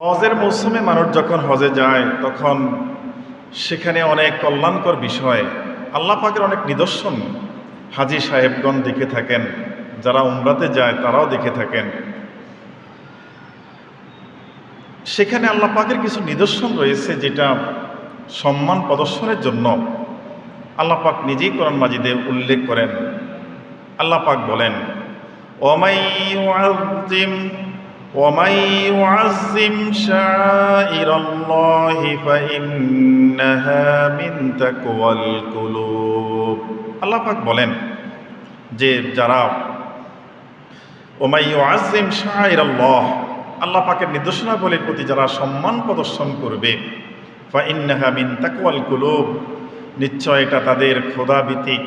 হজের মৌসুমে মানুষ যখন হজে যায় তখন সেখানে অনেক কল্যাণকর বিষয় আল্লাহ পাকের অনেক নিদর্শন হাজী সাহেবগণ দেখে থাকেন, যারা উমরাতে যায় তারাও দেখে থাকেন। সেখানে আল্লাহ পাকের কিছু নিদর্শন রয়েছে যেটা সম্মান প্রদর্শনের জন্য আল্লাহ পাক নিজেই কোরআন মাজিদে উল্লেখ করেন। আল্লাহ পাক বলেন, ومن يعظم شعائر الله فإنها من تقوى القلوب। আল্লাহ পাক বলেন যে যারা ومن يعظم شعائر الله, আল্লাহ পাকের নির্দেশনাবলীর প্রতি যারা সম্মান প্রদর্শন করবে, فإنها من تقوى القلوب, নিশ্চয় এটা তাদের খোদাভিত্তিক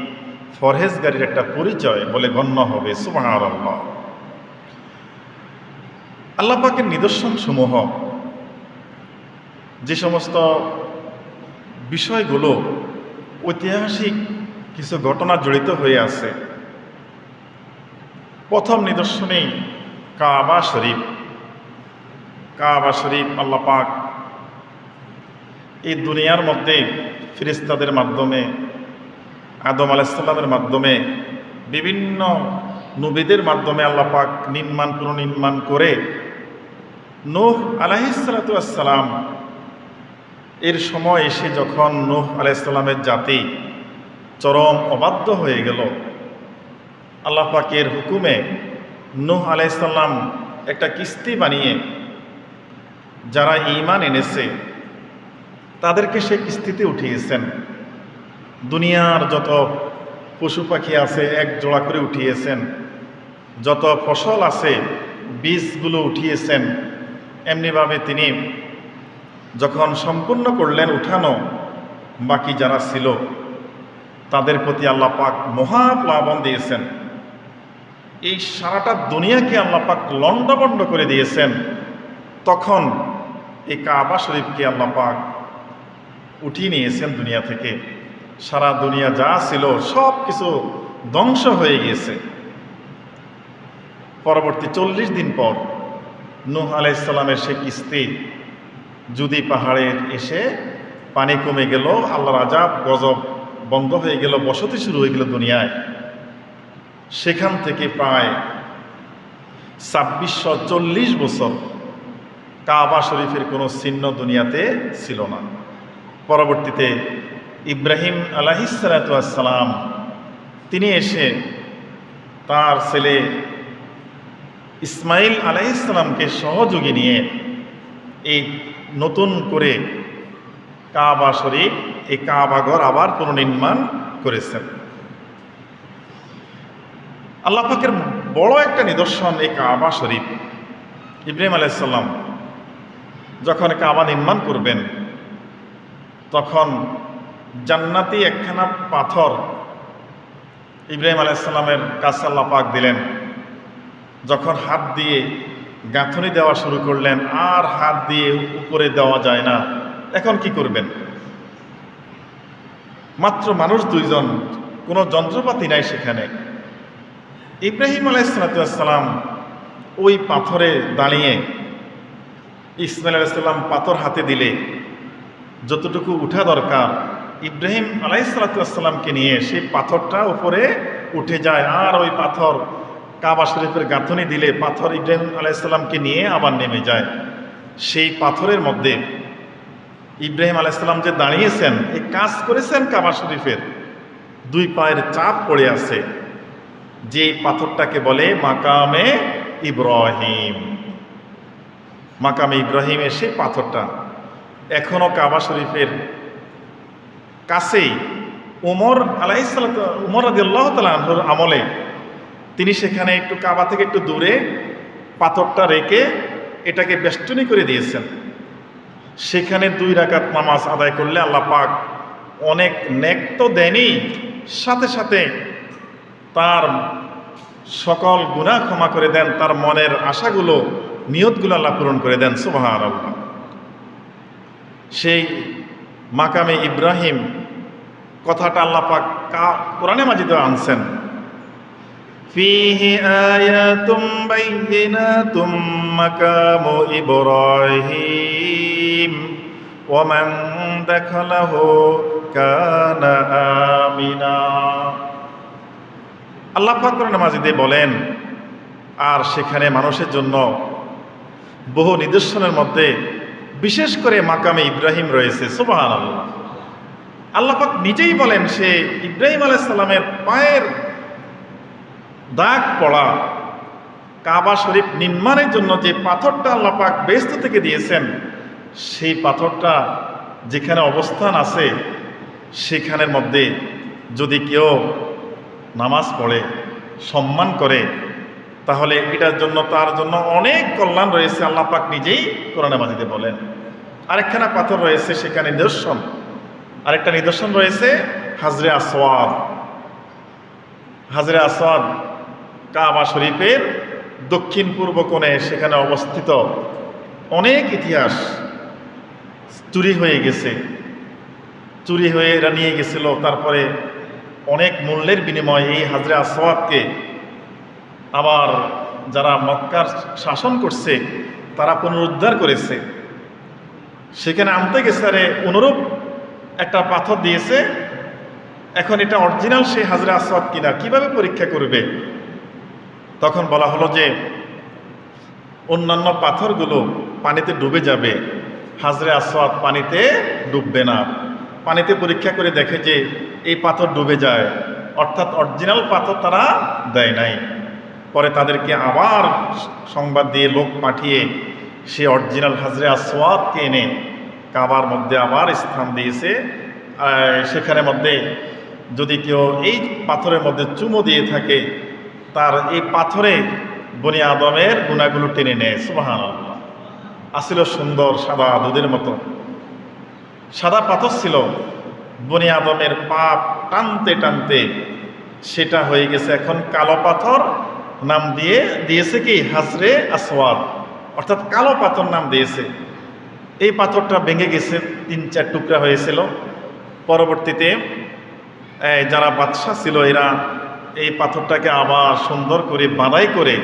ফরহেজগারির একটা পরিচয় বলে গণ্য হবে। সুবহানাল্লাহ। আল্লাহ পাকের নিদর্শন সমূহ, যে সমস্ত বিষয়গুলো ঐতিহাসিক কিছু ঘটনা জড়িত হয়ে আছে। প্রথম নিদর্শনেই কাবা শরীফ। কাবা শরীফ আল্লাহ পাক এই দুনিয়ার মধ্যে ফেরেশতাদের মাধ্যমে, আদম আলাইহিস সালামের মাধ্যমে, বিভিন্ন নবীদের মাধ্যমে আল্লাহ পাক পুনর্নির্মাণ করে নূহ আলাইহিস সালাতু ওয়াস সালাম এর সময় এসে যখন নূহ আলাইহিস সালামের জাতি চরম অবাধ্য হয়ে গেল, আল্লাহ পাকের হুকুমে নূহ আলাইহিস সালাম একটা কিস্তি বানিয়ে যারা ঈমান এনেছে তাদেরকে সে কিস্তিতে উঠিয়েছেন। দুনিয়ার যত পশু পাখি আছে এক জোড়া করে উঠিয়েছেন, যত ফসল আছে বীজগুলো উঠিয়েছেন। এমনিভাবে তিনি যখন সম্পূর্ণ করলেন উঠানো, বাকি যারা ছিল তাদের প্রতি আল্লাহ পাক মহাপ্লাবন দিয়েছেন। এই সারাটা দুনিয়াকে আল্লাহ পাক লণ্ডভণ্ড করে দিয়েছেন। তখন এই কাবা শরীফকে আল্লাহ পাক উঠিয়ে নিয়েছেন দুনিয়া থেকে। সারা দুনিয়া যা ছিল সব কিছু ধ্বংস হয়ে গিয়েছে। পরবর্তী 40 দিন পর নূহ আলাইহিস সালামের সে কিস্তি যদি পাহাড়ের এসে পানি কমে গেল, আল্লাহর আযাব গজব বন্ধ হয়ে গেল, বসতি শুরু হয়ে গেল দুনিয়ায়। সেখান থেকে প্রায় 2640 বছর কাবা শরীফের কোনো চিহ্ন দুনিয়াতে ছিল না। পরবর্তীতে ইব্রাহিম আলাইহিস সালাতু ওয়াস সালাম তিনি এসে তার ছেলে ইসমাইল আলাইহিস সালামকে সহযোগী নিয়ে এই নতুন করে কাবা শরীফ, এই কাবাঘর আবার পুনর্নির্মাণ করেছেন। আল্লাহ পাকের বড় একটা নিদর্শন এই কাবা শরীফ। ইব্রাহিম আলাইহিস সালাম যখন কাবা নির্মাণ করবেন তখন জান্নাতি একখানা পাথর ইব্রাহিম আলাইহিস সালামের কাছে আল্লাহ পাক দিলেন। যখন হাত দিয়ে গাঁথনি দেওয়া শুরু করলেন, আর হাত দিয়ে উপরে দেওয়া যায় না, এখন কি করবেন? মাত্র মানুষ দুইজন, কোনো যন্ত্রপাতি নাই সেখানে। ইব্রাহিম আলাইহিস সালাম ওই পাথরে দাঁড়িয়ে ইসমাইল আলাইহিস সালাম পাথর হাতে দিলে যতটুকু উঠা দরকার ইব্রাহিম আলাইহিস সালামকে নিয়ে সেই পাথরটা উপরে উঠে যায়। আর ওই পাথর কাবা শরীফের গাঁথনি দিলে পাথর ইব্রাহিম আলাইহিস সালামকে নিয়ে আবার নেমে যায়। সেই পাথরের মধ্যে ইব্রাহিম আলাইহিস সালাম যে দাঁড়িয়েছেন, এই কাজ করেছেন কাবা শরীফের, দুই পায়ের চাপ পড়ে আছে। যে পাথরটাকে বলে মাকামে ইব্রাহিম। মাকামে ইব্রাহিমের সেই পাথরটা এখনো কাবা শরীফের কাছেই উমর রাদিয়াল্লাহু তাআলা আনহুর আমলে তিনি সেখানে একটু কাবা থেকে একটু দূরে পাথরটা রেখে এটাকে বেষ্টনী করে দিয়েছেন। সেখানে 2 রাকাত নামাজ আদায় করলে আল্লাহ পাক অনেক নেক তো দেনই, সাথে সাথে তার সকল গুনাহ ক্ষমা করে দেন, তার মনের আশাগুলো, নিয়তগুলো আল্লাহ পূরণ করে দেন। সুবহানাল্লাহ। সেই মাকামে ইব্রাহিম কথাটা আল্লাহ পাক কোরআনে মাজিদে আনছেন। ফীহি আয়াতুম বাইয়িনাতুম মাকামু ইব্রাহিম ওয়া মান দাখালাহু কানা আমিনা। আল্লাহ পাক কোরআন মাজিদে বলেন, আর সেখানে মানুষের জন্য বহু নিদর্শনের মধ্যে বিশেষ করে মাকামে ইব্রাহিম রয়েছে। সুবহানাল্লাহ। আল্লাহ পাক নিজেই বলেন, সে ইব্রাহিম আলাইহিস সালামের পায়ের দাগ পড়া কাবা শরীফ নির্মাণের জন্য যে পাথরটা আল্লাহ পাক বেহেশত থেকে দিয়েছেন, সেই পাথরটা যেখানে অবস্থান আছে সেখানের মধ্যে যদি কেউ নামাজ পড়ে, সম্মান করে, তাহলে এটার জন্য তার জন্য অনেক কল্যাণ রয়েছে। আল্লাহ পাক নিজেই কোরআনে মাজিদে বলেন। আরেকখানা পাথর রয়েছে সেখানে নিদর্শন, আরেকটা নিদর্শন রয়েছে হাজরে আসওয়াদ। হাজরে আসওয়াদ কাবা শরীফের দক্ষিণ পূর্ব কোণে সেখানে অবস্থিত। অনেক ইতিহাস, চুরি হয়ে গেছে, চুরি হয়ে এরা নিয়ে গেছিল। তারপরে অনেক মূল্যের বিনিময়ে এই হাজরে আসওয়াদকে আবার যারা মক্কার শাসন করছে তারা পুনরুদ্ধার করেছে। সেখানে আনতে গেছে, আরে অনুরূপ একটা পাথর দিয়েছে, এখন এটা অরিজিনাল সেই হাজরে আসওয়াদ কিনা কিভাবে পরীক্ষা করবে? তখন বলা হলো যে অন্যান্য পাথরগুলো পানিতে ডুবে যাবে, হাজরে আসওয়াদ পানিতে ডুববে না। পানিতে পরীক্ষা করে দেখে যে এই পাথর ডুবে যায়, অর্থাৎ অরিজিনাল পাথর তারা দেয় নাই। পরে তাদেরকে আবার সংবাদ দিয়ে লোক পাঠিয়ে সে অরিজিনাল হাজরে আসওয়াদকে এনে কাবার মধ্যে আবার স্থান দিয়েছে। সেখানের মধ্যে যদি কেউ এই পাথরের মধ্যে চুমো দিয়ে থাকে, তার এই পাথরে বনি আদমের গুনাহগুলো টেনে নেয়। সুবহানাল্লাহ। আসিল সুন্দর সাদা দুধের মতো সাদা পাথর ছিল, বনি আদমের পাপ টানতে টানতে সেটা হয়ে গেছে এখন কালো পাথর। নাম দিয়েছে কি হাজরে আসওয়াদ, অর্থাৎ কালো পাথর নাম দিয়েছে। এই পাথরটা ভেঙে গেছে, 3-4 টুকরা হয়েছিল। পরবর্তীতে যারা বাদশাহ ছিল এরা এই পাথরটাকে আবার সুন্দর করে বাঁধাই করে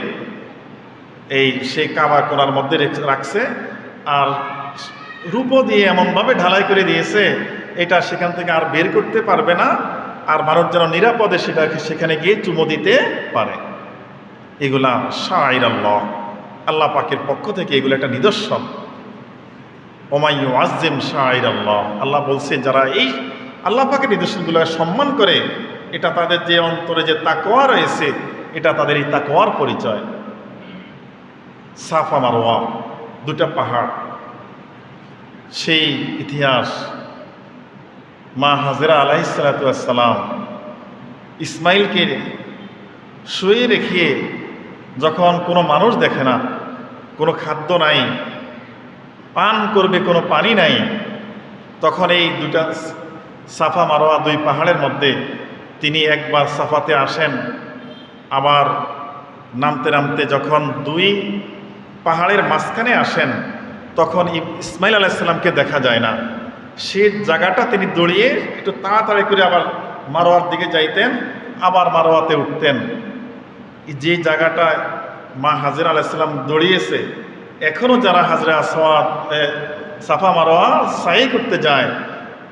সেই কাবা কোণার মধ্যে রাখছে, আর রূপো দিয়ে এমনভাবে ঢালাই করে দিয়েছে এটা সেখান থেকে আর বের করতে পারবে না, আর মানুষ যেন নিরাপদে সেখানে গিয়ে চুমো দিতে পারে। এগুলা শাআইর আল্লাহ, আল্লাহ পাকের পক্ষ থেকে এগুলো একটা নিদর্শন। ওমাই ইউআজ্জিম শাআইর আল্লাহ, আল্লাহ বলছে যারা এই আল্লাহ পাকের নিদর্শনগুলো সম্মান করে, এটা তাদের যে অন্তরে যে তাকওয়া রয়েছে, এটা তাদের এই তাকওয়ার পরিচয়। সাফা মারওয়া দুটা পাহাড়, সেই ইতিহাস। মা হাজেরা আলাইহিস সালাতু ওয়াস সালাম ইসমাইলকে শুয়ে রেখে, যখন কোনো মানুষ দেখে না, কোনো খাদ্য নাই, পান করবে কোনো পানি নাই, তখন এই দুটা সাফা মারোয়া দুই পাহাড়ের মধ্যে তিনি একবার সাফাতে আসেন, আবার নামতে নামতে যখন দুই পাহাড়ের মাঝখানে আসেন, তখন ইসমাইল আলাইহিস সালামকে দেখা যায় না। সে জায়গাটা তিনি দৌড়িয়ে একটু তাড়াতাড়ি করে আবার মারোয়ার দিকে যাইতেন, আবার মারোয়াতে উঠতেন। যে জায়গাটা মা হাজেরা আলাইহিস সালাম দৌড়িয়েছে, এখনও যারা হাজরে আসওয়াদ সাফা মারোয়া সাই করতে যায়,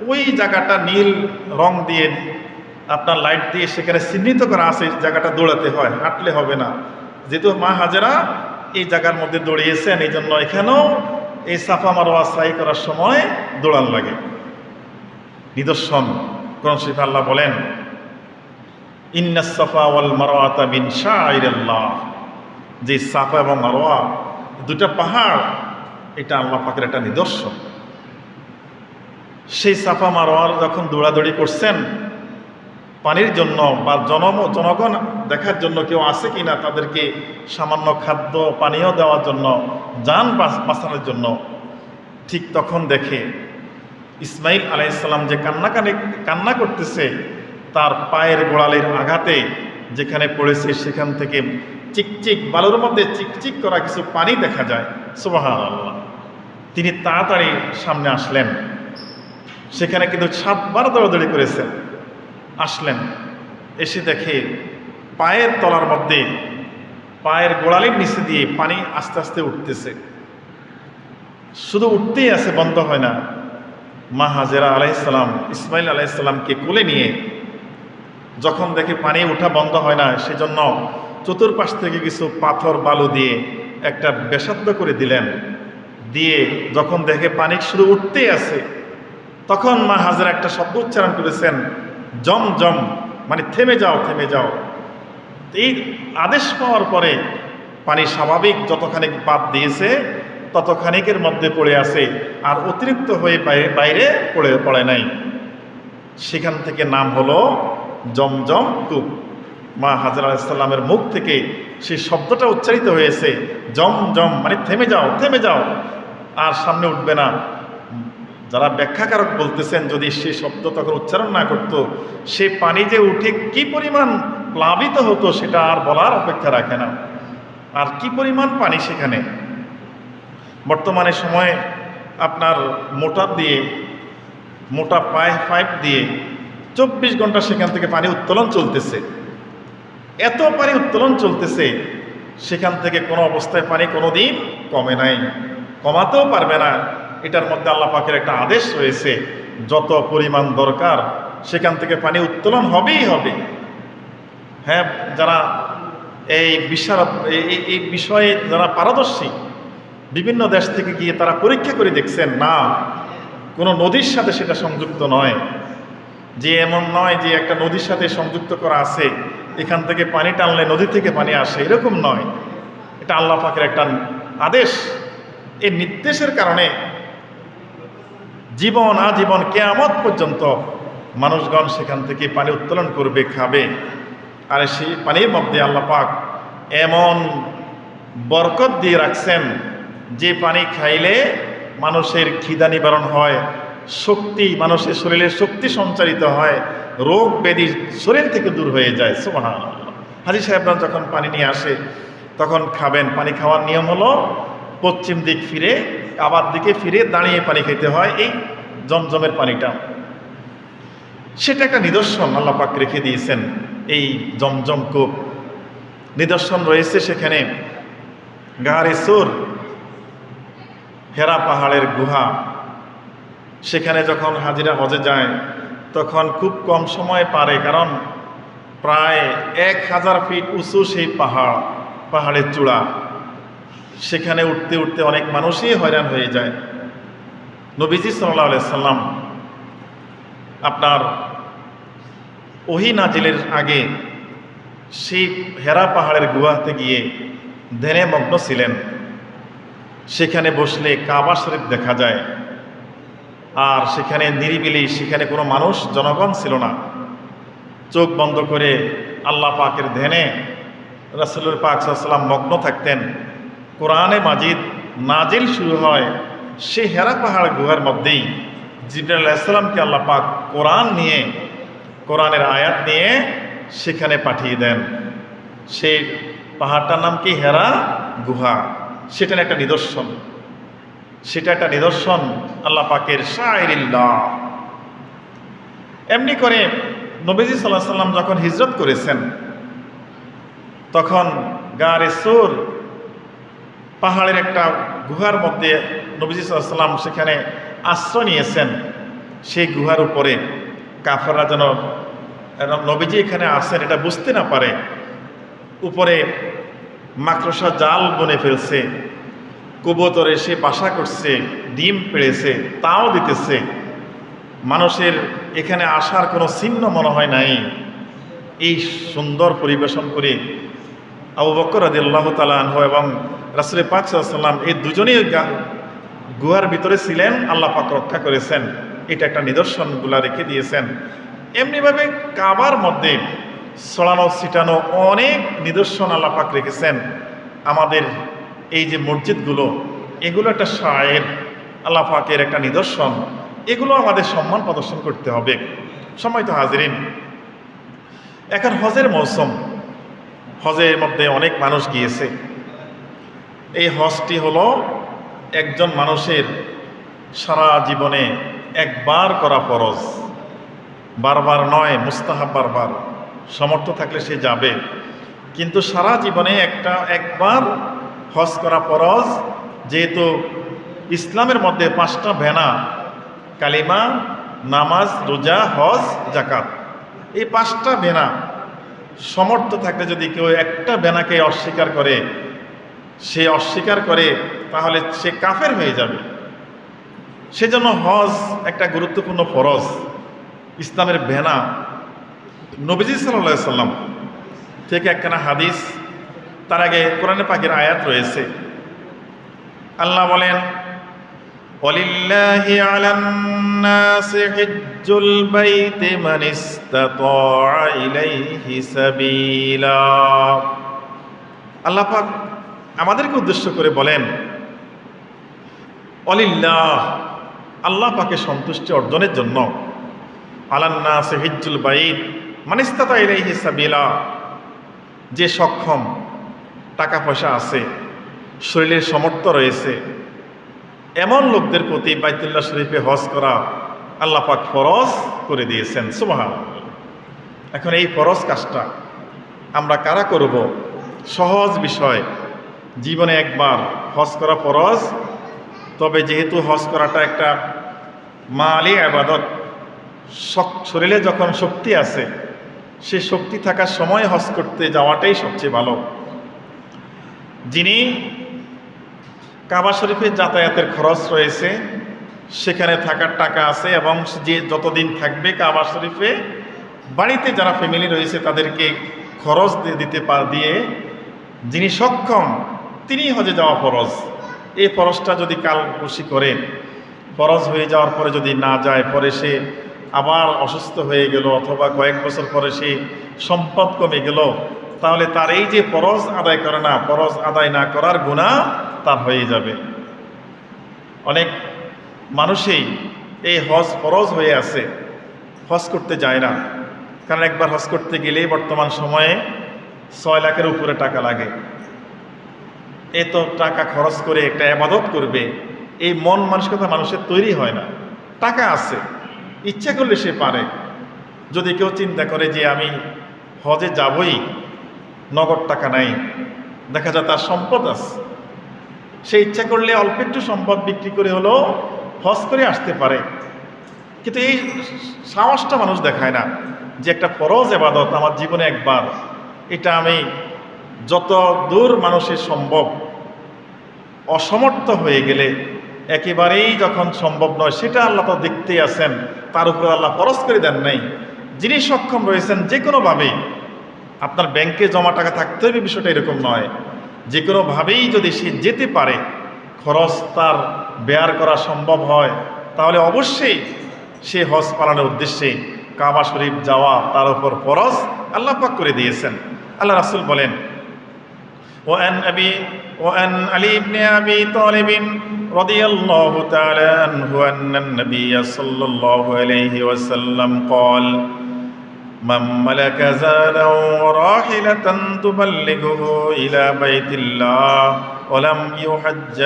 ওই জায়গাটা নীল রং দিয়ে আপনার লাইট দিয়ে সেখানে চিহ্নিত করা আছে, জায়গাটা দৌড়াতে হয়, হাঁটলে হবে না। যেহেতু মা হাজেরা এই জায়গার মধ্যে দৌড়িয়েছেন, এই জন্য এখানেও এই সাফা মারোয়া সাই করার সময় দৌড়ান লাগে। নিদর্শন কোরআন শরীফে আল্লাহ বলেন, ইন্নাস সাফা ওয়াল মারওয়াতা মিন শাআইরিল্লাহ, যে সাফা এবং মারওয়া দুটা পাহাড়, এটা আল্লাহ পাকের একটা নিদর্শন। সেই সাফা মারওয়ার যখন দৌড়াদৌড়ি করছেন পানির জন্য বা জনগণ দেখার জন্য কেউ আছে কিনা, তাদেরকে সামান্য খাদ্য পানীয় দেওয়ার জন্য, যান বাঁচানোর জন্য, ঠিক তখন দেখে ইসমাইল আলাইহিস সালাম যে কান্না করতেছে, তার পায়ের গোড়ালির আঘাতে যেখানে পড়েছে সেখান থেকে চিকচিক বালুর মধ্যে চিকচিক করা কিছু পানি দেখা যায়। সুবহানাল্লাহ। তিনি তাড়াতাড়ি সামনে আসলেন, সেখানে কিন্তু 7 বার দৌড়াদৌড়ি করেছেন। আসলেন, এসে দেখে পায়ের তলার মধ্যে, পায়ের গোড়ালির নিচে দিয়ে পানি আস্তে আস্তে উঠতেছে, শুধু উঠতেই আছে, বন্ধ হয় না। মা হাজেরা আলাইহিসসালাম ইসমাইল আলাইহিসসালামকে কোলে নিয়ে যখন দেখে পানি ওঠা বন্ধ হয় না, সেজন্য চতুর্পাশ থেকে কিছু পাথর বালু দিয়ে একটা বেসাধ্য করে দিলেন। দিয়ে যখন দেখে পানি শুধু উঠতেই আছে, তখন মা হাজেরা একটা শব্দ উচ্চারণ করেছেন, জম জম, মানে থেমে যাও, থেমে যাও। এই আদেশ পাওয়ার পরে পানি স্বাভাবিক যতখানি বাদ দিয়েছে ততখানিকের মধ্যে পড়ে আছে, আর অতিরিক্ত হয়ে বাইরে পড়ে নাই। সেখান থেকে নাম হলো জমজম কূপ। মা হাজরা আলাইহিসসালামের মুখ থেকে সেই শব্দটা উচ্চারিত হয়েছে, জম জম, মানে থেমে যাও, থেমে যাও, আর সামনে উঠবে না। যারা ব্যাখ্যাকারক বলতেছেন, যদি সেই শব্দ তখন উচ্চারণ না করত, সে পানি যে উঠে কি পরিমাণ প্লাবিত হতো সেটা আর বলার অপেক্ষা রাখে না। আর কি পরিমাণ পানি সেখানে। বর্তমানে সময়ে আপনার মোটর দিয়ে, মোটা পাইপ দিয়ে 24 ঘন্টা সেখান থেকে পানি উত্তোলন চলতেছে। এত পানি উত্তোলন চলতেছে, সেখান থেকে কোনো অবস্থায় পানি কোনোদিন কমে নাই, কমাতেও পারবে না। এটার মধ্যে আল্লাহ পাকের একটা আদেশ রয়েছে, যত পরিমাণ দরকার সেখান থেকে পানি উত্তোলন হবেই হবে। হ্যাঁ, যারা এই বিষয়ে যারা পারদর্শী, বিভিন্ন দেশ থেকে গিয়ে তারা পরীক্ষা করে দেখছেন, না, কোনো নদীর সাথে সেটা সংযুক্ত নয়। যে এমন নয় যে একটা নদীর সাথে সংযুক্ত করা আছে, এখান থেকে পানি টানলে নদী থেকে পানি আসে, এরকম নয়। এটা আল্লাহ পাকের একটা আদেশ। এই নির্দেশের কারণে জীবন আজীবন কিয়ামত পর্যন্ত মানুষগণ সেখান থেকে পানি উত্তোলন করবে, খাবে। আর সেই পানির মধ্যে আল্লাহ পাক এমন বরকত দিয়ে রাখছেন, যে পানি খাইলে মানুষের খিদা নিবারণ হয়, শক্তি, মানুষের শরীরে শক্তি সঞ্চারিত হয়, রোগ ব্যাধি শরীর থেকে দূর হয়ে যায়। সুবহানাল্লাহ। হাজী সাহেবরা যখন পানি নিয়ে আসে তখন খাবেন। পানি খাওয়ার নিয়ম হলো পশ্চিম দিক ফিরে, আবার দিকে ফিরে দাঁড়িয়ে পানি খেতে হয়, এই জমজমের পানিটা। সেটা একটা নিদর্শন আল্লাহ পাক রেখে দিয়েছেন, এই জমজম কূপ। নিদর্শন রয়েছে সেখানে গারে সুর, হেরা পাহাড়ের গুহা। সেখানে যখন হাজিরা হজে যায় তখন খুব কম সময় পারে, কারণ প্রায় 1000 ফিট উঁচু সেই পাহাড়ের চূড়া। সেখানে উঠতে উঠতে অনেক মানুষই হয়রান হয়ে যায়। নবীজি সাল্লাল্লাহু আলাইহি সাল্লাম আপনার ওহী নাজিলের আগে সেই হেরা পাহাড়ের গুহাতে গিয়ে ধ্যানে মগ্ন ছিলেন। সেখানে বসলে কাবা শরীফ দেখা যায়, আর সেখানে নিরিবিলি, সেখানে কোনো মানুষ জনগণ ছিল না। চোখ বন্ধ করে আল্লাহ পাকের ধ্যানে রাসূলুল্লাহ পাক সাল্লাল্লাহু আলাইহি ওয়াসাল্লাম মগ্ন থাকতেন। কোরআনে মাজিদ নাজিল শুরু হয় সেই হেরা পাহাড় গুহার মধ্যেই। জিবরাইল আলাইহিস সালামকে আল্লাহ পাক কোরআন নিয়ে, কোরআনের আয়াত নিয়ে সেখানে পাঠিয়ে দেন। সেই পাহাড়টার নাম কি? হেরা গুহা। সেটার একটা নিদর্শন, সেটা একটা নিদর্শন আল্লাহ পাকের শায়রিল্লাহ। এমনি করে নবীজি সাল্লাল্লাহু আলাইহি সাল্লাম যখন হিজরত করেছেন, তখন গারে সুর পাহাড়ের একটা গুহার মধ্যে নবীজি সাল্লাল্লাহু আলাইহি সাল্লাম সেখানে আশ্রয় নিয়েছেন। সেই গুহার উপরে কাফেররা যেন নবীজি এখানে আসেন এটা বুঝতে না পারে, উপরে মাকড়সা জাল বনে ফেলছে, কবুতর এসে বাসা করছে, ডিম পেড়েছে, তাও দিতেছে। মানুষের এখানে আসার কোনো চিহ্ন মনে হয় নাই। এই সুন্দর পরিবেশন করে আবু বকর রাদিয়াল্লাহু তাআলা আনহু এবং রাসূল পাক সাল্লাল্লাহু আলাইহি ওয়াসাল্লাম এই দুজনেই গুহার ভিতরে ছিলেন, আল্লাহ পাক রক্ষা করেছেন। এটা একটা নিদর্শনগুলা রেখে দিয়েছেন। এমনিভাবে কাবার মধ্যে ছড়ানো ছিটানো অনেক নিদর্শন আল্লাহ পাক রেখেছেন। আমাদের এই যে মসজিদগুলো, এগুলো একটা শায়ের, আল্লাহ পাকের একটা নিদর্শন। এগুলো আমাদের সম্মান প্রদর্শন করতে হবে। সম্মানিত হাজিরিন, এখন হজের মৌসুম, হজের মধ্যে অনেক মানুষ গিয়েছে। এই হজটি হলো একজন মানুষের সারা জীবনে একবার করা ফরজ, বারবার নয়, মুস্তাহাব বারবার। সামর্থ্য থাকলে সে যাবে, কিন্তু সারা জীবনে একবার হজ করা ফরজ। যেহেতু ইসলামের মধ্যে 5টা ভেনা, কালিমা, নামাজ, রোজা, হজ, জাকাত, এই 5টা ভেনা সামর্থ্য থাকলে যদি কেউ একটা ভেনাকে অস্বীকার করে, তাহলে সে কাফের হয়ে যাবে। সেজন্য হজ একটা গুরুত্বপূর্ণ ফরজ, ইসলামের ভেনা। নবীজি সাল্লাল্লাহু আলাইহি সাল্লাম থেকে একখানা হাদিস, তার আগে কোরআনে পাকের আয়াত রয়েছে। আল্লাহ বলেন, ওয়ালিল্লাহি আলান নাসি হিজ্জুল বাইতি মান ইসতাতা ইলাইহি সাবিলা। আল্লাহ পাক আমাদেরকে উদ্দেশ্য করে বলেন, ওয়ালিল্লাহ, আল্লাহ পাকের সন্তুষ্টি অর্জনের জন্য, আলান নাসি হিজ্জুল বাইত মান ইসতাতা ইলাইহি সাবিলা, যে সক্ষম, টাকা পয়সা আছে, শরীরের সামর্থ্য রয়েছে, এমন লোকদের প্রতি বাইতুল্লাহ শরীফে হজ করা আল্লাহ পাক ফরজ করে দিয়েছেন। সুবহানাল্লাহ। এখন এই ফরজ কাজটা আমরা কারা করব? সহজ বিষয়, জীবনে একবার হজ করা ফরজ। তবে যেহেতু হজ করাটা একটা মালি ইবাদত, শরীরে যখন শক্তি আছে, সে শক্তি থাকার সময় হজ করতে যাওয়াটাই সবচেয়ে ভালো। যিনি কাবা শরীফে যাতায়াতের খরচ রয়েছে, সেখানে থাকার টাকা আছে, এবং যে যতদিন থাকবে কাবা শরীফে, বাড়িতে যারা ফ্যামিলি রয়েছে তাদেরকে খরচ দিয়ে যিনি সক্ষম, তিনি হজে যাওয়া ফরজ। এই ফরজটা যদি কালবশী করে, ফরজ হয়ে যাওয়ার পরে যদি না যায়, পরে সে আবার অসুস্থ হয়ে গেল, অথবা কয়েক বছর পরে সে সম্পদ কমে গেল, তাহলে তার এই যে ফরজ আদায় করে না, ফরজ আদায় না করার গুনাহ তার হয়ে যাবে। অনেক মানুষই এই হজ ফরজ হয়ে আছে, হজ করতে যায় না। কারণ একবার হজ করতে গেলেই বর্তমান সময়ে 6 লাখের উপরে টাকা লাগে। এত টাকা খরচ করে একটা ইবাদত করবে, এই মন মানসিকতা মানুষের তৈরি হয় না। টাকা আছে, ইচ্ছা করলে সে পারে। যদি কেউ চিন্তা করে যে আমি হজে যাবই, নগদ টাকা নাই, দেখা যায় তার সম্পদ আছে, সে ইচ্ছা করলে অল্প একটু সম্পদ বিক্রি করে হলেও হজ করে আসতে পারে। কিন্তু এই সাহসটা মানুষ দেখায় না যে একটা ফরজ ইবাদত আমার জীবনে একবার, এটা আমি যত দূর মানুষের সম্ভব, অসমর্থ হয়ে গেলে, একেবারেই যখন সম্ভব নয়, সেটা আল্লাহ তো দেখতেই আছেন, তার উপরে আল্লাহ ফরজ করে দেন নাই। যিনি সক্ষম রয়েছেন, যে কোনোভাবেই, আপনার ব্যাংকে জমা টাকা থাকতে হবে বিষয়টা এরকম নয়, যে কোনোভাবেই যদি সে যেতে পারে, খরচ তার বেয়ার করা সম্ভব হয়, তাহলে অবশ্যই সে হজ পালনের উদ্দেশ্যে কাবা শরীফ যাওয়া তার উপর ফরজ আল্লাহ পাক করে দিয়েছেন। আল্লাহ রাসূল বলেন, وعن علي بن أبي طالب رضي الله تعالى عنه أن النبي صلى الله عليه وسلم قال من ملك زادا وراحلة تبلغه إلى بيت الله ولم يحج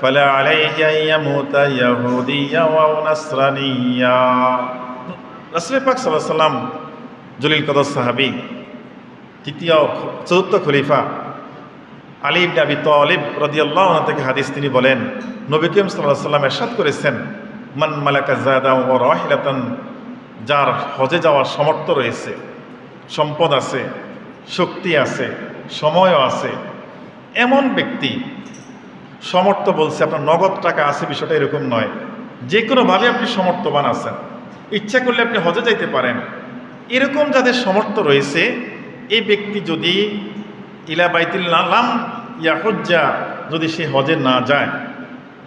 فلا عليه أن يموت يهوديا أو نصرانيا। রাসূল পাক সাল্লাল্লাহু আলাইহি ওয়াসাল্লাম, জলিল কদর সাহাবী, চতুর্থ খলিফা আলী ইবনে আবি তালিব রাদিয়াল্লাহু আনহু থেকে হাদিস, তিনি বলেন, নবী করিম সাল্লাল্লাহু আলাইহি ওয়াসাল্লাম ইরশাদ করেছেন, মান মালাকা যাদান ওয়া রাহিলাতান, যার হজে যাওয়ার সামর্থ্য রয়েছে, সম্পদ আছে, শক্তি আছে, সময়ও আছে, এমন ব্যক্তি, সামর্থ্য বলছে আপনার নগদ টাকা আছে বিষয়টা এরকম নয়, যে কোনোভাবে আপনি সামর্থ্যবান আছেন, ইচ্ছা করলে আপনি হজে যাইতে পারেন, এরকম যাদের সামর্থ্য রয়েছে, এই ব্যক্তি যদি ইলা বাইতুল্লাহ লাম ইয়াহুজ্জা, যদি সে হজে না যায়,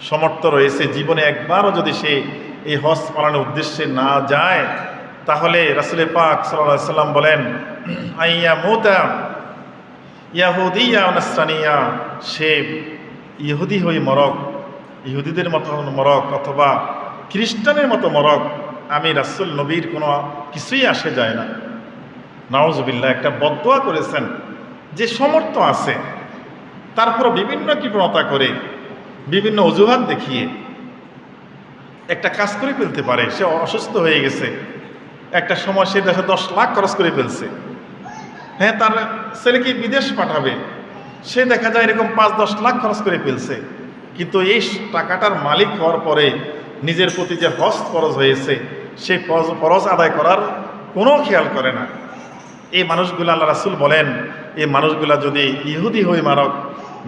সামর্থ্য রয়েছে, জীবনে একবারও যদি সে এই হজ পালনের উদ্দেশ্যে না যায়, তাহলে রাসূল পাক সাল্লাল্লাহু আলাইহি ওয়াসাল্লাম বলেন, আইয়া মুতা ইয়াহুদিয়া ওয়া নাসরানিয়া, সে ইহুদি হয়ে মরক, ইহুদিদের মতো মরক, অথবা খ্রিস্টানের মতো মরক, আমি রাসূল নবীর কোনো কিছুই আসে যায় না। নাউজুবিল্লাহ, একটা বদদোয়া করেছেন। যে সামর্থ্য আছে, তারপরও বিভিন্ন কৃপণতা করে, বিভিন্ন অজুহাত দেখিয়ে একটা কাজ করে ফেলতে পারে। সে অসুস্থ হয়ে গেছে, একটা সময় সে 10 লাখ খরচ করে ফেলছে, হ্যাঁ, তার ছেলেকে বিদেশ পাঠাবে, সে দেখা যায় এরকম 5-10 লাখ খরচ করে ফেলছে, কিন্তু এই টাকাটার মালিক হওয়ার পরে নিজের প্রতি যে হজ ফরজ হয়েছে সেই ফরজ আদায় করার কোনো খেয়াল করে না। এই মানুষগুলো আল্লাহ রাসূল বলেন, এই মানুষগুলা যদি ইহুদি হয়ে মারক,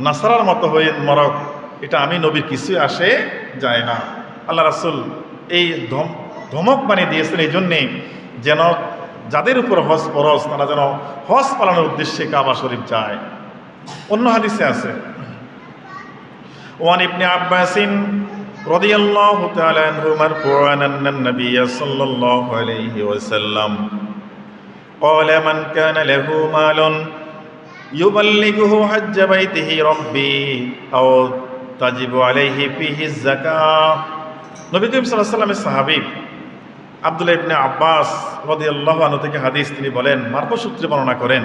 নাসারার মতো হয়ে মরক, এটা আমি নবীর কিছুই আসে যায় না। আল্লাহ রাসূল এই ধমক বানিয়ে দিয়েছেন এই জন্যে, যেন যাদের উপর হজ ফরজ তারা যেন হজ পালনের উদ্দেশ্যে কাবা শরীফ যায়। অন্য হাদিসে আছে, ওয়ান ইবনে আব্বাসিন রাদিয়াল্লাহু তাআলা আনহু মারফুআন আন্না নবী সাল্লাল্লাহু আলাইহি ওয়াসাল্লাম قال من كان له مال يبلغه حج بيته ربي أو تجب عليه فيه الزكاة। নবী করিম সাল্লাল্লাহু আলাইহি ওয়াসাল্লামের সাহাবী আব্দুল্লাহ ইবনে আব্বাস রাদিয়াল্লাহু আনহু থেকে হাদিস তিনি বলেন, মারফু সূত্রে বর্ণনা করেন,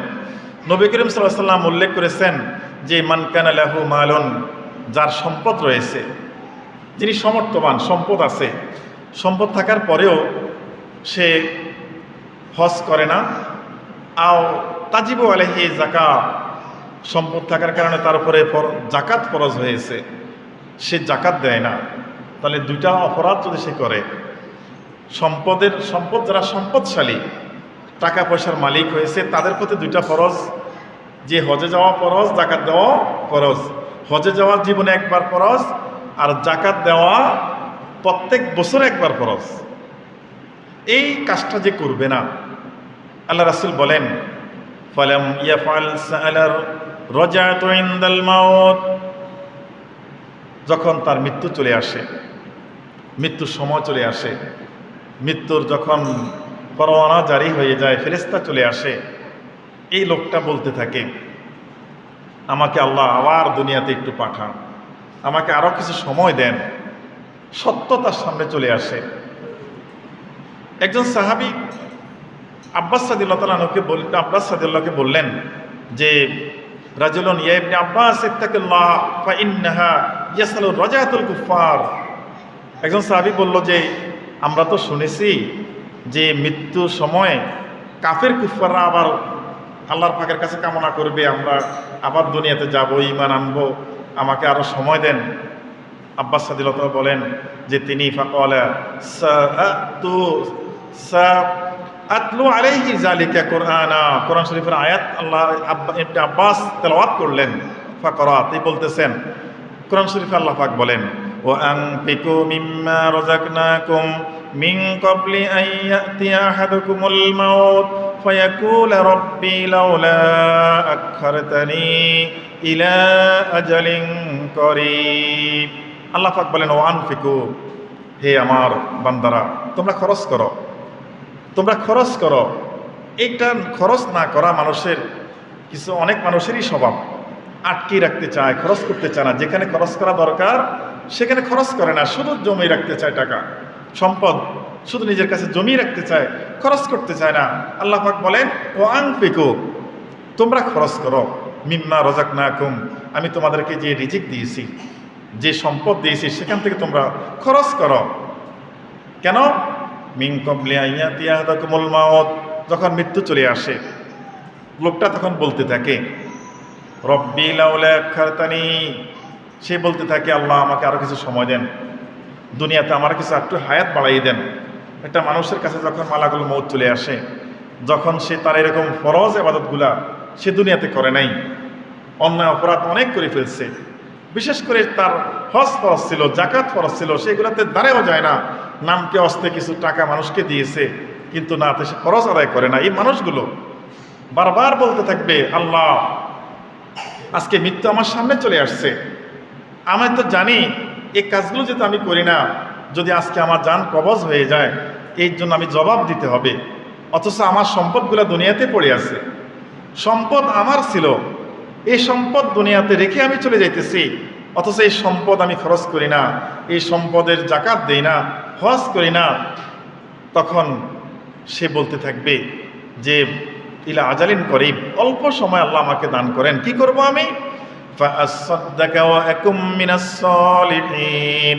নবী করিম সাল্লাল্লাহু আলাইহি ওয়াসাল্লাম উল্লেখ করেছেন যে মান কানা লাহু মালুন, যার সম্পদ রয়েছে, যিনি সমর্থবান, সম্পদ আছে, সম্পদ থাকার পরেও সে হজ করে না, আও তাজিবু আলাইহি যাকাত, সম্পদ থাকার কারণে তার উপরে জাকাত ফরজ হয়েছে, সে জাকাত দেয় না, তাহলে দুইটা অপরাধ যদি সে করে, সম্পদ যারা সম্পদশালী, টাকা পয়সার মালিক হয়েছে, তাদের প্রতি দুইটা ফরজ, যে হজে যাওয়া ফরজ, জাকাত দেওয়া ফরজ। হজে যাওয়া জীবনে একবার ফরজ, আর জাকাত দেওয়া প্রত্যেক বছর একবার ফরজ। এই কাজটা যে করবে না, আল্লাহ রাসূল বলেন, ফালাম ইয়াফআল সাআলার রাজাতু ইনদাল মাউত, যখন তার মৃত্যু চলে আসে, মৃত্যুর সময় চলে আসে, মৃত্যুর যখন পরোয়ানা জারি হয়ে যায়, ফেরেশতা চলে আসে, এই লোকটা বলতে থাকে, আমাকে আল্লাহ আবার দুনিয়াতে একটু পাঠান, আমাকে আরো কিছু সময় দেন। সত্যতার সামনে চলে আসে। একজন সাহাবী আব্বাস রাদিয়াল্লাহকে বললেন যে, রাজুলুন ইয়া ইবনে আব্বাস ইত্তাকিল্লাহ ফা ইন্নাহা ইয়াসালু রাজাতুল কুফার। একজন সাহাবী বলল যে, আমরা তো শুনেছি যে মৃত্যুর সময় কাফের কুফাররা আবার আল্লাহর পাকের কাছে কামনা করবে, আমরা আবার দুনিয়াতে যাব, ঈমান আনবো, আমাকে আরো সময় দেন। আব্বাস রাদিয়াল্লাহু বলেন যে, তিনি ফাকালা আতলু আলাইহি যালিকা কুরআনা, কোরআন শরীফের আয়াত আল্লাহ ইবনে আব্বাস তেলাওয়াত করলেন। ফাকরা, তিনি বলতেছেন, কোরআন শরীফে আল্লাহ পাক বলেন, ওয়া আনফিকু মিম্মা রাযাকনাকুম মিন ক্বাবলি আন ইয়াতিয়া আহাদাকুমুল মাউত ফায়াকুলা রাব্বি লাউলা আখখারতানি ইলা আজালিন করিব। আল্লাহ পাক বলেন, ওয়া আনফিকু, হে আমার বান্দারা, তোমরা খরচ করো, তোমরা খরচ করো। এইটা খরচ না করা মানুষের অনেক মানুষেরই স্বভাব, আটকে রাখতে চায়, খরচ করতে চায় না। যেখানে খরচ করা দরকার সেখানে খরচ করে না, শুধু জমিয়ে রাখতে চায়, টাকা সম্পদ শুধু নিজের কাছে জমিয়ে রাখতে চায়, খরচ করতে চায় না। আল্লাহ পাক বলেন, ও আনফিকু, তোমরা খরচ করো, মিম্মা রাযাকনাকুম, আমি তোমাদেরকে যে রিজিক দিয়েছি, যে সম্পদ দিয়েছি, সেখান থেকে তোমরা খরচ করো। কেন? মিন ক্বাবলি আন ইয়াতিয়া আহাদাকুমুল মাউত, যখন মৃত্যু চলে আসে, লোকটা তখন বলতে থাকে, রব্বি লাউলা আখখারতানি, সে বলতে থাকে, আল্লাহ আমাকে আরো কিছু সময় দেন, দুনিয়াতে আমার কিছু একটু হায়াত বাড়াই দেন। একটা মানুষের কাছে যখন মালাকুল মউত চলে আসে, যখন সে তার এরকম ফরজ ইবাদতগুলা সে দুনিয়াতে করে নাই, অন্যায় অপরাধ অনেক করে ফেলছে, বিশেষ করে তার হজ ফরজ ছিল, জাকাত ফরজ ছিল, সেগুলোতে দাঁড়াও যায় না, নামকে অস্তে কিছু টাকা মানুষকে দিয়েছে, কিন্তু না, সে ফরজ আদায় করে না। এই মানুষগুলো বারবার বলতে থাকবে, আল্লাহ আজকে মৃত্যু আমার সামনে চলে আসছে, আমি তো জানি এই কাজগুলো যেহেতু আমি করি না, যদি আজকে আমার জান কবজ হয়ে যায়, এই জন্য আমি জবাব দিতে হবে। অথচ আমার সম্পদগুলো দুনিয়াতে পড়ে আছে, সম্পদ আমার ছিল, এই সম্পদ দুনিয়াতে রেখে আমি চলে যাইতেছি, অথচ এই সম্পদ আমি খরচ করি না, এই সম্পদের জাকাত দেই না, হজ করি না। তখন সে বলতে থাকবে যে, ইলা আজালিন করিব, অল্প সময় আল্লাহ আমাকে দান করেন, কি করব আমি? ফাআসাদদাকা ওয়া আকুম মিনাস সালিহিন,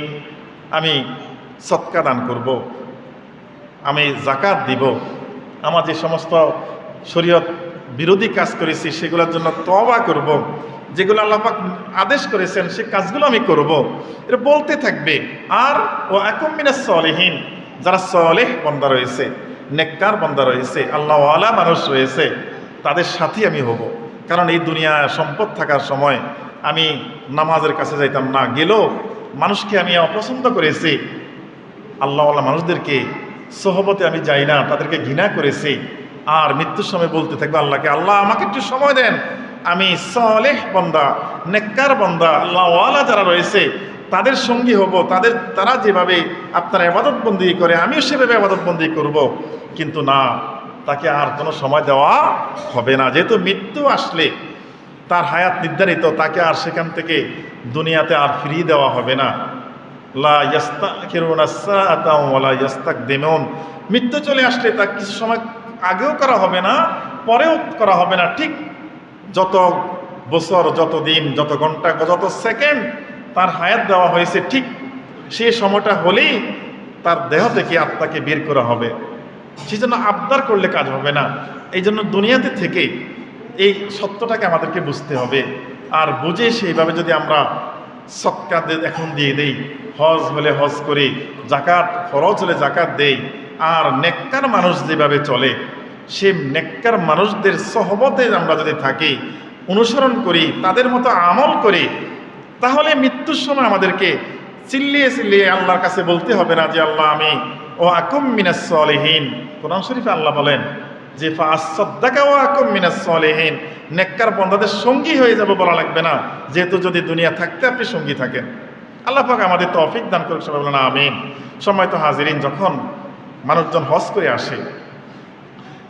আমি সদকা দান করব, আমি জাকাত দিব, আমার যে সমস্ত শরীয়ত বিরোধী কাজ করেছি সেগুলোর জন্য তওবা করব, যেগুলো আল্লাহ পাক আদেশ করেছেন সে কাজগুলো আমি করব, এটা বলতে থাকবে। আর ও আকুম মিনাস সলিহিন, যারা সলেহ বান্দা রয়েছে, নেককার বান্দা রয়েছে, আল্লাহওয়ালা মানুষ রয়েছে, তাদের সাথেই আমি হব। কারণ এই দুনিয়া সম্পদ থাকার সময় আমি নামাজের কাছে যাইতাম না, গেলেও মানুষকে আমি অপছন্দ করেছি, আল্লাহওয়ালা মানুষদেরকে সোহবতে আমি যাই না, তাদেরকে ঘৃণা করেছি। আর মৃত্যুর সময় বলতে থাকবে আল্লাহকে, আল্লাহ আমাকে একটু সময় দেন, আমি সালেহ বান্দা, নেককার বান্দা, আল্লাহওয়ালা যারা রয়েছে তাদের সঙ্গী হব, তারা যেভাবে আপনার ইবাদত বন্দি করে আমিও সেভাবে ইবাদত বন্দি করব। কিন্তু না, তাকে আর কোনো সময় দেওয়া হবে না, যেহেতু মৃত্যু আসলে তার হায়াত নির্ধারিত, তাকে আর সেখান থেকে দুনিয়াতে আর ফিরিয়ে দেওয়া হবে না। লা ইয়াস্তাখিরুনা সাআতাও ওয়ালা ইয়াস্তাকদিমুন, মৃত্যু চলে আসলে তা কিছু সময় আগেও করা হবে না, পরেও করা হবে না। ঠিক যত বছর, যত দিন, যত ঘন্টা, যত সেকেন্ড তার হায়াত দেওয়া হয়েছে, ঠিক সেই সময়টা হলেই তার দেহ থেকে আত্মাকে বের করা হবে। সেই জন্য আবদার করলে কাজ হবে না। এই জন্য দুনিয়াতে থেকে এই সত্যটাকে আমাদেরকে বুঝতে হবে। আর বুঝে সেইভাবে যদি আমরা সৎকার এখন দিয়ে দেই, হজ হলে হজ করি, জাকাত ফরজ হলে জাকাত দেই, আর নেককার মানুষ যেভাবে চলে সে নেককার মানুষদের সহবতে আমরা যদি থাকি, অনুসরণ করি, তাদের মতো আমল করি, তাহলে মৃত্যুর সময় আমাদেরকে চিল্লিয়ে চিল্লিয়ে আল্লাহর কাছে বলতে হবে না যে আল্লাহ আমি ও আকুম মিনাস সলিহিন। কোরআন শরীফে আল্লাহ বলেন যে ফাআসসাদ্দাকা ওয়া আকুম মিনাস সলিহিন, নেককার বান্দাদের সঙ্গী হয়ে যাব বলা লাগবে না, যেহেতু যদি দুনিয়া থাকতে আপনি সঙ্গী থাকেন। আল্লাহ পাক আমাদের তৌফিক দান করুক, সবাই বলেন আমিন। সম্মানিত হাজিরিন, যখন মানুষজন হজ করে আসে,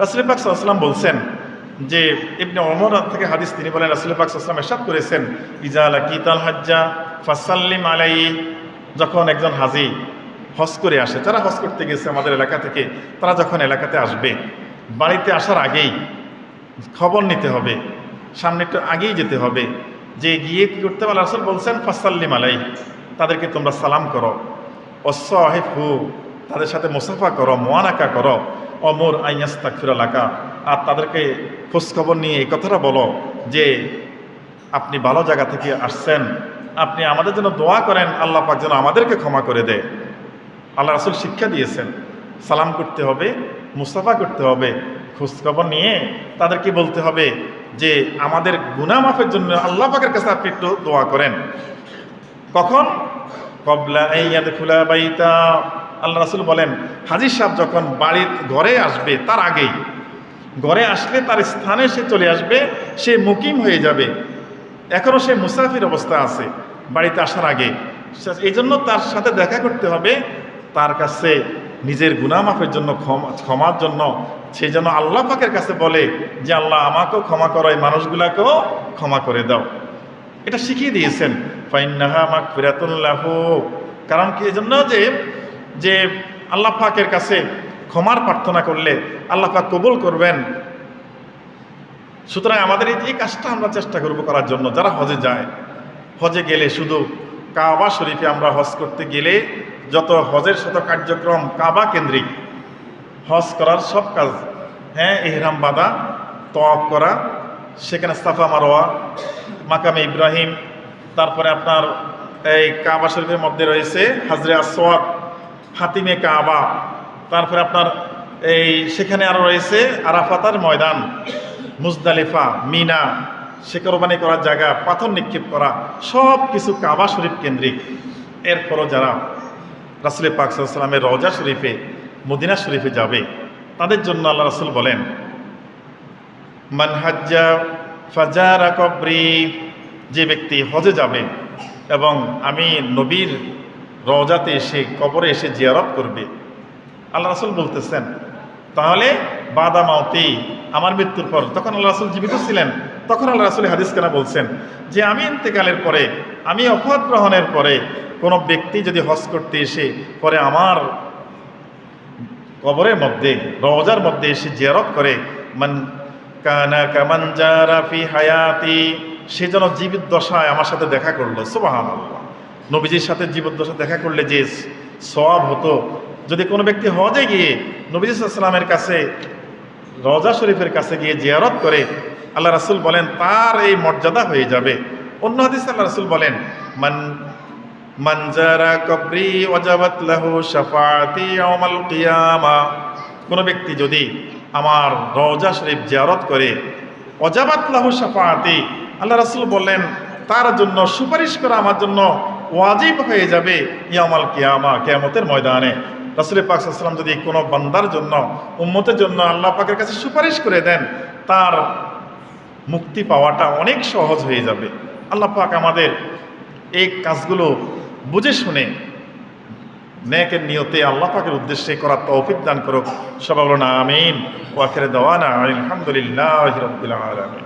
রাসূল পাক সাল্লাল্লাহু আলাইহি ওয়াসাল্লাম বলছেন যে ইবনে ওমর থেকে হাদিস, তিনি বলেন রাসূল পাক সাল্লাল্লাহু আলাইহি ওয়াসাল্লাম ইরশাদ করেছেন, ইজা লাকিতাল হাজ্জা ফাসাল্লিম আলাইহি, যখন একজন হাজি হজ করে আসে, যারা হজ করতে গেছে আমাদের এলাকা থেকে, তারা যখন এলাকাতে আসবে, বাড়িতে আসার আগেই খবর নিতে হবে, সামনে একটু আগেই যেতে হবে, যে গিয়ে কী করতে হবে, রাসূল বলছেন ফাসাল্লিম আলাইহি, তাদেরকে তোমরা সালাম করো, ওয়াসসাহিফহু, তাদের সাথে মুসাফা করো, মুআনাকা করো, অমর আইয়াস্তাগফিরা লাকা, আর তাদেরকে খোঁজখবর নিয়ে এই কথাটা বলো যে আপনি ভালো জায়গা থেকে আসছেন, আপনি আমাদের জন্য দোয়া করেন, আল্লাহ পাক যেন আমাদেরকে ক্ষমা করে দেয়। আল্লাহ রাসূল শিক্ষা দিয়েছেন সালাম করতে হবে, মুসাফা করতে হবে, খোঁজখবর নিয়ে তাদেরকে বলতে হবে যে আমাদের গুনাহ মাফের জন্য আল্লাহ পাকের কাছে আপনি একটু দোয়া করেন। কখন? ক্বাবলা আন ইয়াদখুলা বাইতা, আল্লাহ রাসূল বলেন হাজী সাহেব যখন বাড়ির ঘরে আসবে তার আগেই, ঘরে আসলে তার স্থানে সে চলে আসবে, সে মুকিম হয়ে যাবে, এখনও সে মুসাফির অবস্থা আছে বাড়িতে আসার আগে। এই জন্য তার সাথে দেখা করতে হবে, তার কাছে নিজের গুনাহ মাফের জন্য, ক্ষমার জন্য সে যেন আল্লাহ পাকের কাছে বলে যে আল্লাহ আমাকেও ক্ষমা করো, এই মানুষগুলাকেও ক্ষমা করে দাও। এটা শিখিয়ে দিয়েছেন ফাইন্নাহা মাগফিরাতুন লাহু, কারণ কি এই জন্য যে আল্লাহ পাকের কাছে ক্ষমার প্রার্থনা করলে আল্লাহ পাক কবুল করবেন। সুতরাং আমাদের এই কাজটা আমরা চেষ্টা করব করার জন্য। যারা হজে যায়, হজে গেলে শুধু কাবা শরীফে আমরা হজ করতে গেলে যত হজের শত কার্যক্রম কাবা কেন্দ্রিক, হজ করার সব কাজ, হ্যাঁ, ইহরাম বাঁধা, তওয়াফ করা, সেখানে সাফা মারোয়া, মাকামে ইব্রাহিম, তারপরে আপনার এই কাবা শরীফের মধ্যে রয়েছে হাজরে আসওয়াদ, হাতিমে কাবা, তারপরে আপনার এই সেখানে আরও রয়েছে আরাফাতার ময়দান, মুজদালিফা, মিনা, সে কোরবানি করার জায়গা, পাথর নিক্ষেপ করা, সব কিছু কাবা শরীফ কেন্দ্রিক। এরপরও যারা রাসূল পাক সাল্লাল্লাহু আলাইহি ওয়াসাল্লামের রওজা শরীফে, মদিনা শরীফে যাবে, তাদের জন্য আল্লাহ রাসূল বলেন মান হাজ্জা ফাজারা কবরি, যে ব্যক্তি হজে যাবে এবং আমি নবীর রওজাতে এসে, কবরে এসে জিয়ারত করবে, আল্লাহ রাসূল বলতেছেন তাহলে বাদা মাউতি, আমার মৃত্যুর পর, তখন আল্লাহ রাসূল জীবিত ছিলেন, তখন আল্লাহ রাসূল হাদিস কেনা বলছেন যে আমি ইন্তেকালের পরে, আমি ওফাত গ্রহণের পরে কোনো ব্যক্তি যদি হজ করতে এসে পরে আমার কবরের মধ্যে, রওজার মধ্যে এসে জিয়ারত করে, মান কানা কামান জারা ফি হায়াতি, সে যেন জীবিত দশায় আমার সাথে দেখা করলো। সুবহানাল্লাহ, নবীজির সাথে জীবিত দশায় দেখা করলে যে সওয়াব হতো, যদি কোনো ব্যক্তি হজে গিয়ে নবী সাল্লাল্লাহু আলাইহি ওয়াসাল্লামের কাছে রওজা শরীফের কাছে গিয়ে জিয়ারত করে, আল্লাহ রাসূল বলেন তার এই মর্যাদা হয়ে যাবে। অন্য হাদিসে আল্লাহ রাসূল বলেন মান যারা কবরি ওয়াজাবাত লাহু শাফাআতি ইয়াউমাল কিয়ামা, কোন ব্যক্তি যদি আমার রওজা শরীফ জিয়ারত করে, ওয়াজাবাত লাহু শাফাআতি, আল্লাহ রাসূল বললেন তার জন্য সুপারিশ করা আমার জন্য ওয়াজিব হয়ে যাবে ইয়াউমাল কিয়ামা, কিয়ামতের ময়দানে। রাসূল পাক সাল্লাল্লাহু আলাইহি ওয়াসাল্লাম যদি কোনো বান্দার জন্য, উম্মতের জন্য আল্লাহ পাকের কাছে সুপারিশ করে দেন, তার মুক্তি পাওয়াটা অনেক সহজ হয়ে যাবে। আল্লাহ পাক আমাদের এই কাজগুলো বুঝে শুনে নেকের নিয়তে আল্লাহ পাকের উদ্দেশ্যে করার তৌফিক দান করুক। সবাই বলুন আমিন। ওয়া আখিরু দাওয়ানা আলহামদুলিল্লাহি রাব্বিল আলামিন।